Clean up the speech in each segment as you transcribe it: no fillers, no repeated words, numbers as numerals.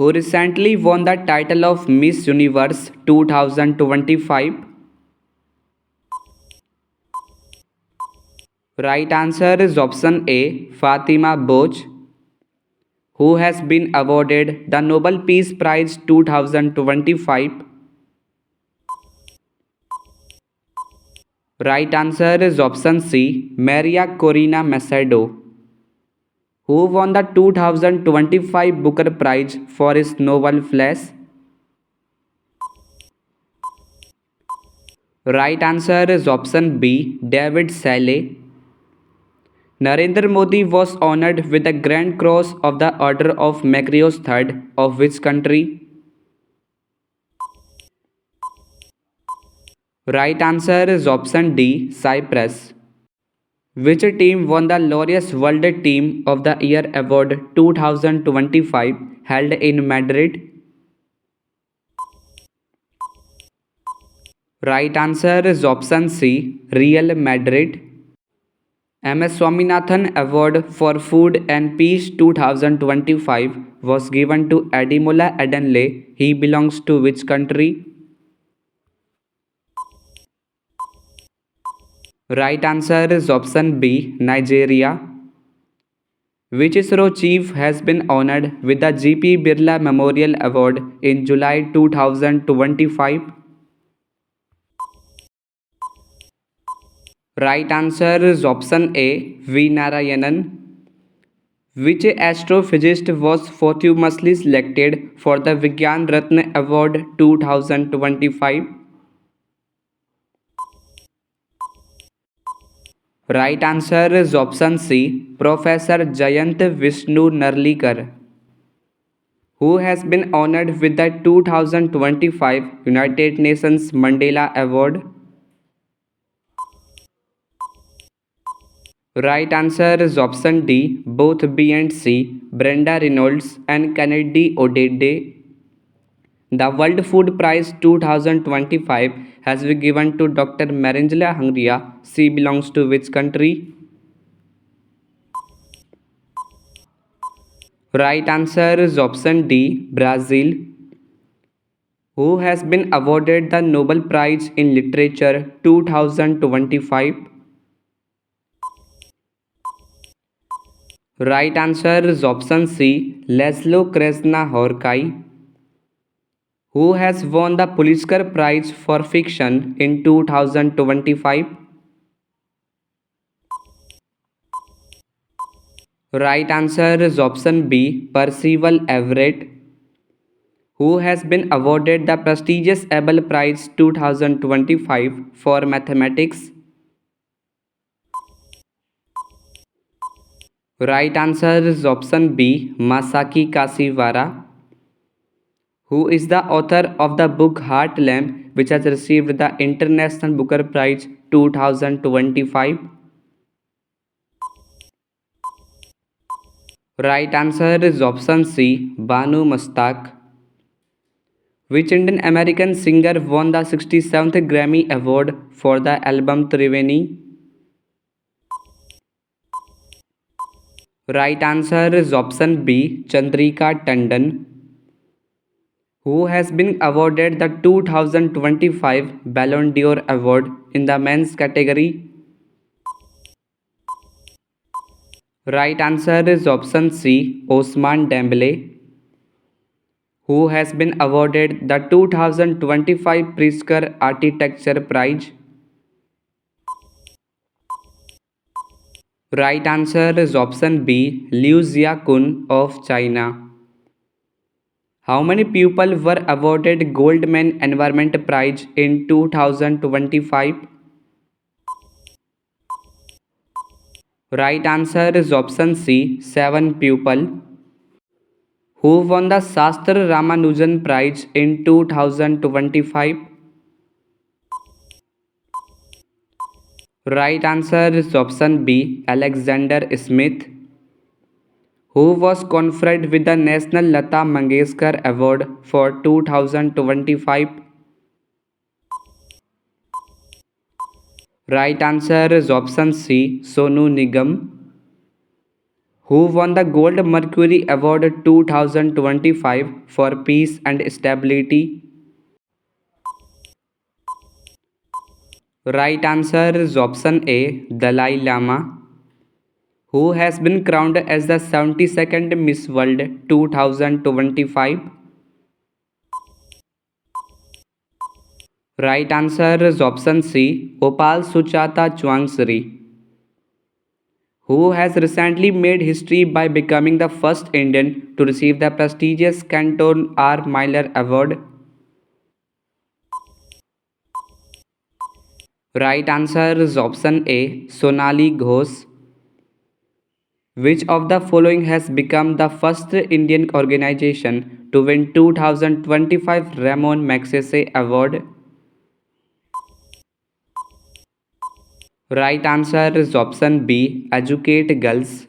who recently won the title of Miss Universe 2025? Right answer is option A, Fatima Boch, who has been awarded the Nobel Peace Prize 2025. Right answer is option C, Maria Corina Machado, who won the 2025 Booker Prize for his novel Flash. Right answer is option B, David Saleh. Narendra Modi was honored with the Grand Cross of the Order of Macarios III of which country? Right answer is option D, Cyprus. Which team won the Laureus World Team of the Year Award 2025 held in Madrid? Right answer is option C, Real Madrid. MS Swaminathan Award for Food and Peace 2025 was given to Ademola Adenle. He belongs to which country? Right answer is option B, Nigeria. Which ISRO chief has been honored with the GP Birla Memorial Award in July 2025? Right answer is option A, V. Narayanan. Which astrophysicist was posthumously selected for the Vigyan Ratna Award 2025? Right answer is option C, Professor Jayant Vishnu Narlikar, who has been honored with the 2025 United Nations Mandela Award. Right answer is option D, both B and C, Brenda Reynolds and Kennedy Odede. The World Food Prize 2025 has been given to Dr. Marangela Hungria. She belongs to which country? Right answer is option D, Brazil, who has been awarded the Nobel Prize in Literature 2025. Right answer is option C, Laszlo Krasna-Horkai, who has won the Pulitzer Prize for Fiction in 2025. Right answer is option B, Percival Everett, who has been awarded the prestigious Abel Prize 2025 for mathematics. Right answer is option B, Masaki Kashiwara, who is the author of the book Heart Lamp, which has received the International Booker Prize 2025. Right answer is option C, Banu Mustaq. Which Indian American singer won the 67th Grammy Award for the album Triveni? Right answer is option B, Chandrika Tandon, who has been awarded the 2025 Ballon d'Or Award in the men's category. Right answer is option C, Osman Dembele, who has been awarded the 2025 Pritzker Architecture Prize. Right answer is option B, Liu Xiaokun of China. How many people were awarded Goldman Environment Prize in 2025? Right answer is option C, 7 people. Who won the Shastra Ramanujan Prize in 2025? Right answer is option B, Alexander Smith, who was conferred with the National Lata Mangeshkar Award for 2025. Right answer is option C, Sonu Nigam, Who won the Gold Mercury Award 2025 for Peace and Stability? Right answer is option A, Dalai Lama, who has been crowned as the 72nd Miss World 2025. Right answer is option C, Opal Suchata Chuangsri, who has recently made history by becoming the first Indian to receive the prestigious Canton R. Miller Award. Right answer is option A, Sonali Ghosh. Which of the following has become the first Indian organization to win 2025 Ramon Magsaysay Award? Right answer is option B, Educate Girls.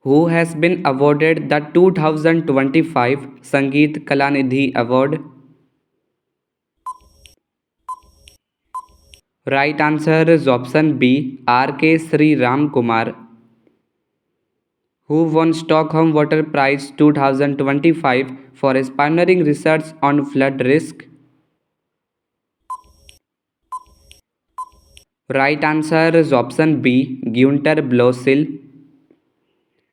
Who has been awarded the 2025 Sangeet Kalanidhi Award? Right answer is option B, R.K. Sri Ram Kumar, who won Stockholm Water Prize 2025 for his pioneering research on flood risk. Right answer is option B, Gunter Blossil.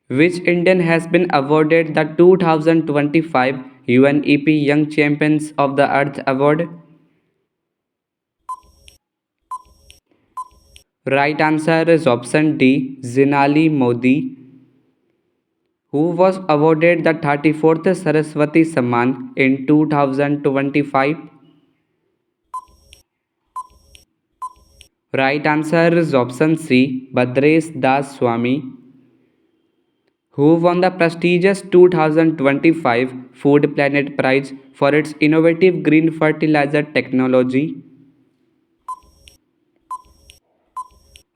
Which Indian has been awarded the 2025 UNEP Young Champions of the Earth Award? Right answer is option D, Zinali Modi, who was awarded the 34th Saraswati Samman in 2025. Right answer is option C, Bhadresh Das Swami, who won the prestigious 2025 Food Planet Prize for its innovative green fertilizer technology.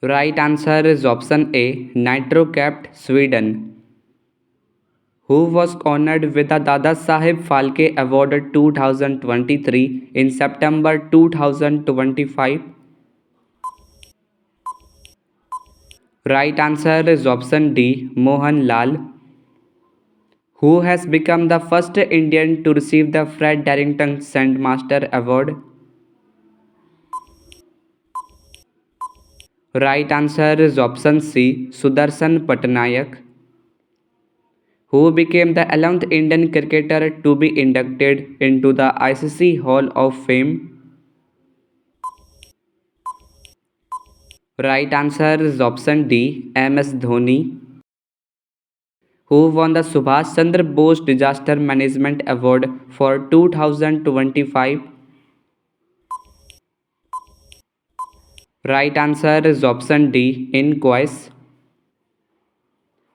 Right answer is option A, Nitrocapt Sweden, who was honored with the Dada Saheb Phalke Award 2023 in September 2025. Right answer is option D, Mohan Lal, who has become the first Indian to receive the Fred Darrington Sandmaster Award. Right answer is option C, Sudarshan Patnaik, who became the 11th Indian cricketer to be inducted into the ICC Hall of Fame. Right answer is option D, MS Dhoni, who won the Subhash Chandra Bose Disaster Management Award for 2025. Right answer is option D, Inquis,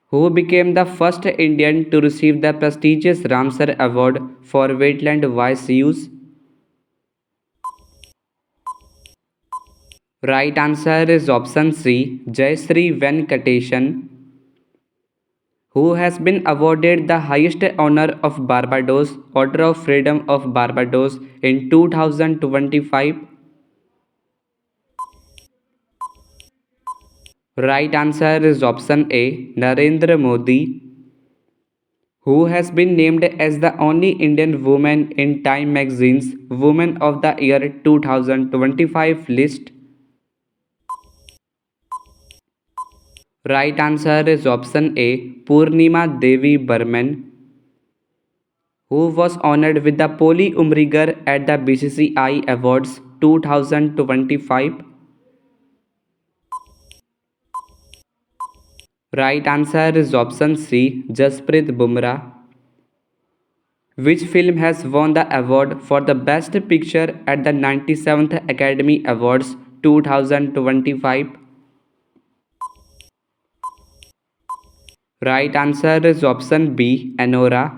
who became the first Indian to receive the prestigious Ramsar Award for wetland wise use. Right answer is option C, Jayashree Venkatesan, who has been awarded the highest honor of Barbados, Order of Freedom of Barbados in 2025. Right answer is option A, Narendra Modi, who has been named as the only Indian woman in Time magazine's Woman of the Year 2025 list. Right answer is option A, Purnima Devi Burman, who was honored with the Poli Umrigar at the BCCI Awards 2025. Right answer is option C, Jasprit Bumrah. Which film has won the award for the Best Picture at the 97th Academy Awards 2025? Right answer is option B, Anora.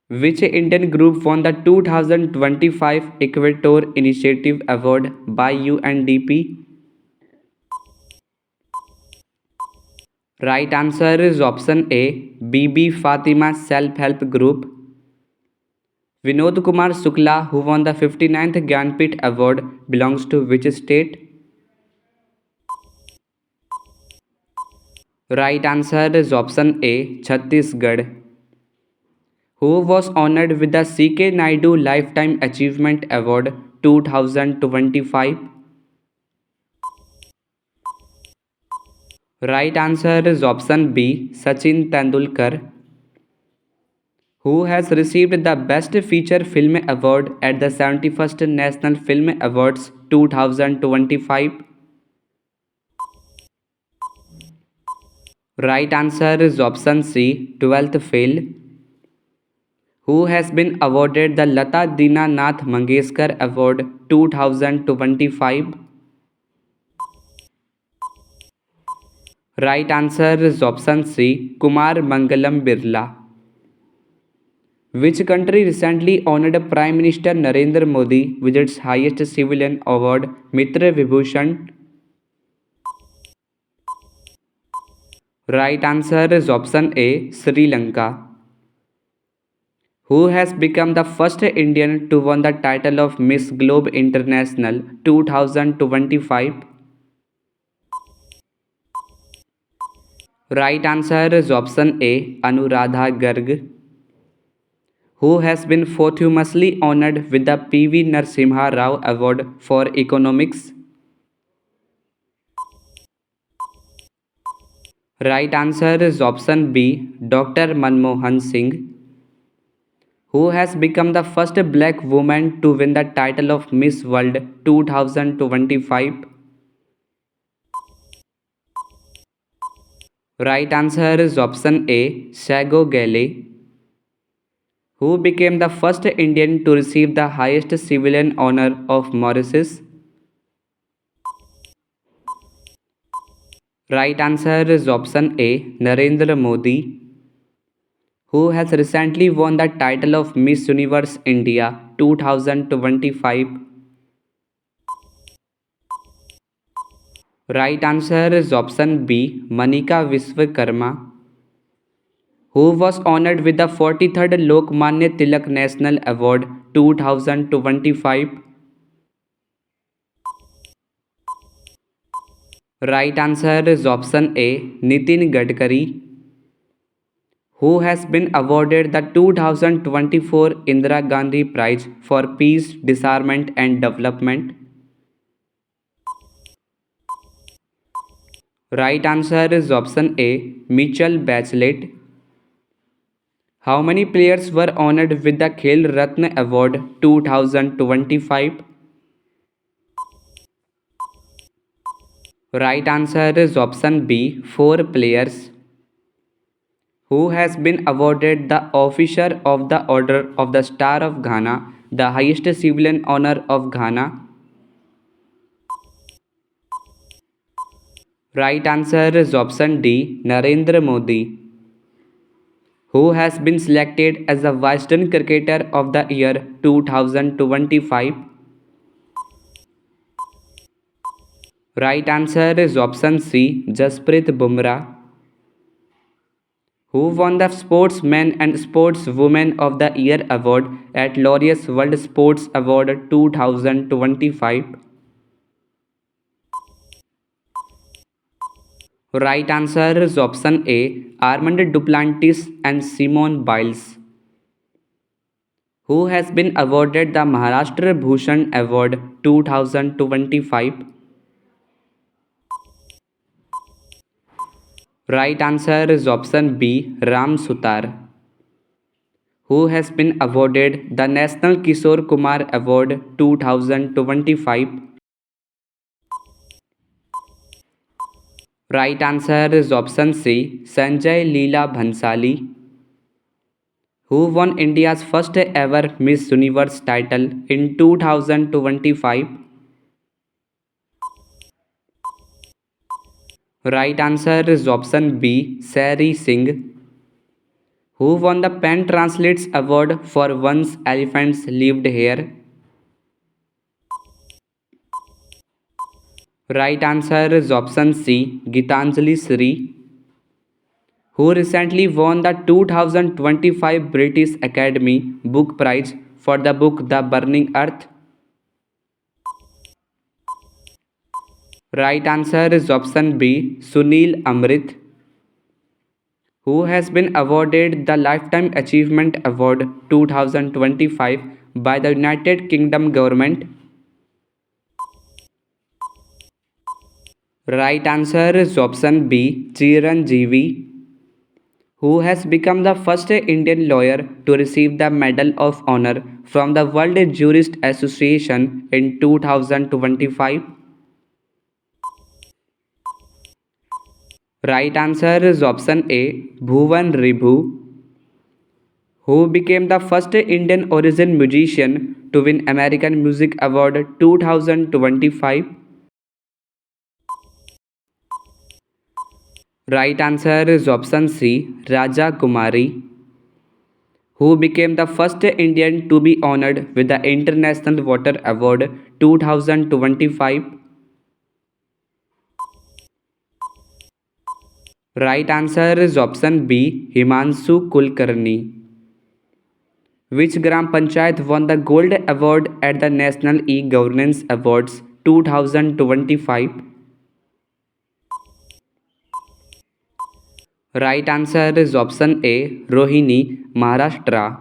Which Indian group won the 2025 Equator Initiative Award by UNDP? Right answer is option A, BB Fatima Self Help Group. Vinod Kumar Shukla, who won the 59th Gyanpith Award, belongs to which state? Right answer is option A, Chhattisgarh. Who was honored with the C.K. Naidu Lifetime Achievement Award 2025? Right answer is option B, Sachin Tendulkar. Who has received the Best Feature Film Award at the 71st National Film Awards 2025? Right answer is option C, 12th Fail. Who has been awarded the Lata Dinanath Mangeshkar Award 2025? Right answer is option C, Kumar Mangalam Birla. Which country recently honored Prime Minister Narendra Modi with its highest civilian award, Mitra Vibhushan? Right answer is option A, Sri Lanka. Who has become the first Indian to win the title of Miss Globe International 2025? Right answer is option A, Anuradha Garg. Who has been posthumously honored with the P.V. Narasimha Rao Award for Economics? Right answer is option B, Dr. Manmohan Singh. Who has become the first black woman to win the title of Miss World 2025? Right answer is option A, Shago Gale. Who became the first Indian to receive the highest civilian honor of Mauritius? Right answer is option A, Narendra Modi. Who has recently won the title of Miss Universe India 2025? Right answer is option B, Manika Vishwakarma. Who was honored with the 43rd Lokmanya Tilak National Award 2025? Right answer is option A, Nitin Gadkari. Who has been awarded the 2024 Indira Gandhi Prize for Peace, Disarmament and Development? Right answer is option A, Michelle Bachelet. How many players were honored with the Khel Ratna Award 2025? Right answer is option B, 4 players. Who has been awarded the Officer of the Order of the Star of Ghana, the highest civilian honor of Ghana? Right answer is option D, Narendra Modi. Who has been selected as the Wisden Cricketer of the Year 2025? Right answer is option C, Jasprit Bumrah. Who won the Sportsman and Sportswoman of the Year award at Laureus World Sports Award 2025? Right answer is option A, Armand Duplantis and Simone Biles. Who has been awarded the Maharashtra Bhushan Award 2025? Right answer is option B, Ram Sutar. Who has been awarded the National Kishore Kumar Award 2025? Right answer is option C, Sanjay Leela Bhansali. Who won India's first ever Miss Universe title in 2025? Right answer is option B, Sari Singh. Who won the Pen Translates Award for Once Elephants Lived Here? Right answer is option C, Gitanjali Sri. Who recently won the 2025 British Academy Book Prize for the book The Burning Earth? Right answer is option B, Sunil Amrit. Who has been awarded the Lifetime Achievement Award 2025 by the United Kingdom government? Right answer is option B, Chiranjeevi, who has become the first Indian lawyer to receive the Medal of Honor from the World Jurist Association in 2025. Right answer is option A, Bhuvan Ribhu, who became the first Indian origin musician to win American Music Award 2025. Right answer is option C, Raja Kumari, who became the first Indian to be honored with the International Water Award 2025. Right answer is option B, Himanshu Kulkarni. Which Gram Panchayat won the Gold Award at the National E-Governance Awards 2025? Right answer is option A, Rohini, Maharashtra,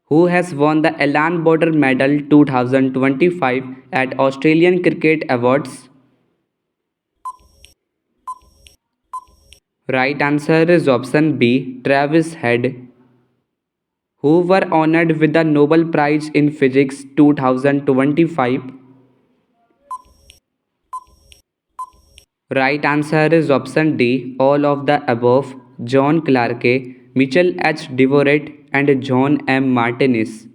who has won the Elan Border Medal 2025 at Australian Cricket Awards. Right answer is option B, Travis Head, who were honored with the Nobel Prize in Physics 2025. Right answer is option D, all of the above, John Clarke, Mitchell H. Devoret, and John M. Martinez,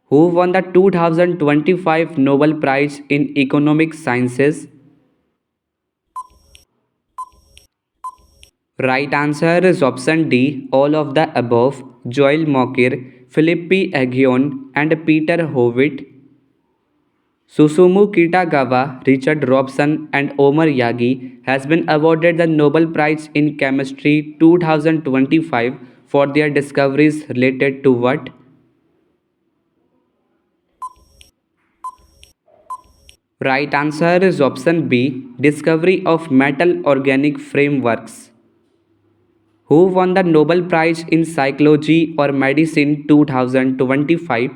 who won the 2025 Nobel Prize in Economic Sciences. Right answer is option D, all of the above, Joel Mokyr, Philip P. Aghion, and Peter Howitt. Susumu Kitagawa, Richard Robson, and Omar Yagi has been awarded the Nobel Prize in Chemistry 2025 for their discoveries related to what? Right answer is option B, discovery of metal organic frameworks. Who won the Nobel Prize in Psychology or Medicine 2025?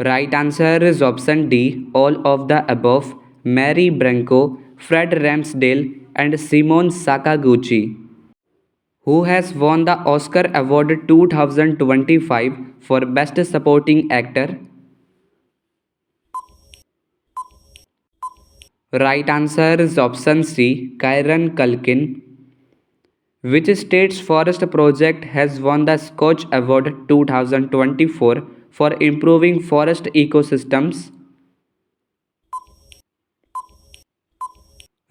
Right answer is option D, all of the above, Mary Branco, Fred Ramsdale, and Simone Sakaguchi, who has won the Oscar Award 2025 for Best Supporting Actor. Right answer is option C, Kieran Culkin. Which state's forest project has won the Scotch Award 2024 for improving forest ecosystems?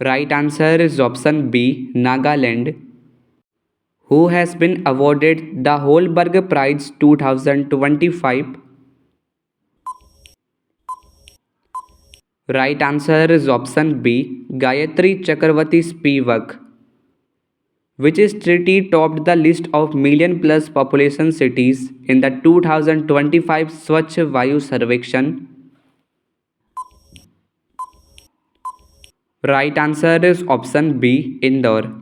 Right answer is option B, Nagaland, who has been awarded the Holberg Prize 2025. Right answer is option B, Gayatri Chakravarti Spivak. Which city topped the list of million plus population cities in the 2025 Swachh Vayu Sarvekshan? Right answer is option B, Indore,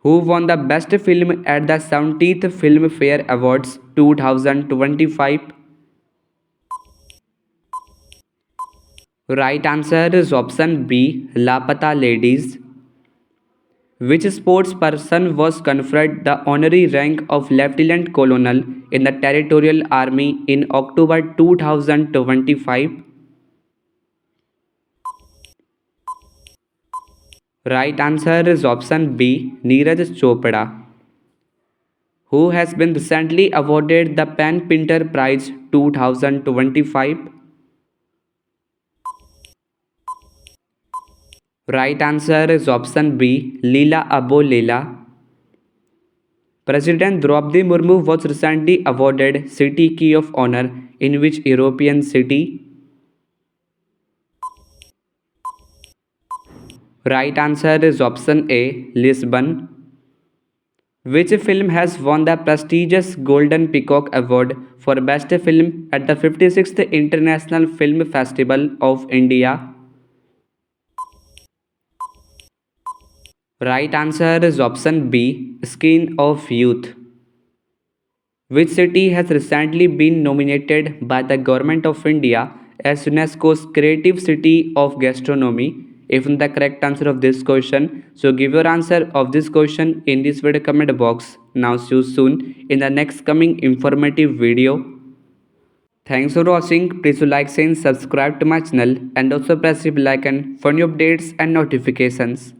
who won the best film at the 70th Filmfare Awards 2025. Right answer is option B, Lapata Ladies. Which sports person was conferred the honorary rank of Lieutenant Colonel in the Territorial Army in October 2025? Right answer is option B, Neeraj Chopra, who has been recently awarded the Pen Pinter Prize 2025. Right answer is option B, Leela Abolela. President Draupadi Murmu was recently awarded City Key of Honor in which European city? Right answer is option A, Lisbon. Which film has won the prestigious Golden Peacock Award for Best Film at the 56th International Film Festival of India? Right answer is option B, Skin of Youth. Which city has recently been nominated by the Government of India as UNESCO's Creative City of Gastronomy? If the correct answer of this question, so give your answer of this question in this video comment box. Now see you soon in the next coming informative video. Thanks for watching. Please do like, share, and subscribe to my channel and also press the bell icon for new updates and notifications.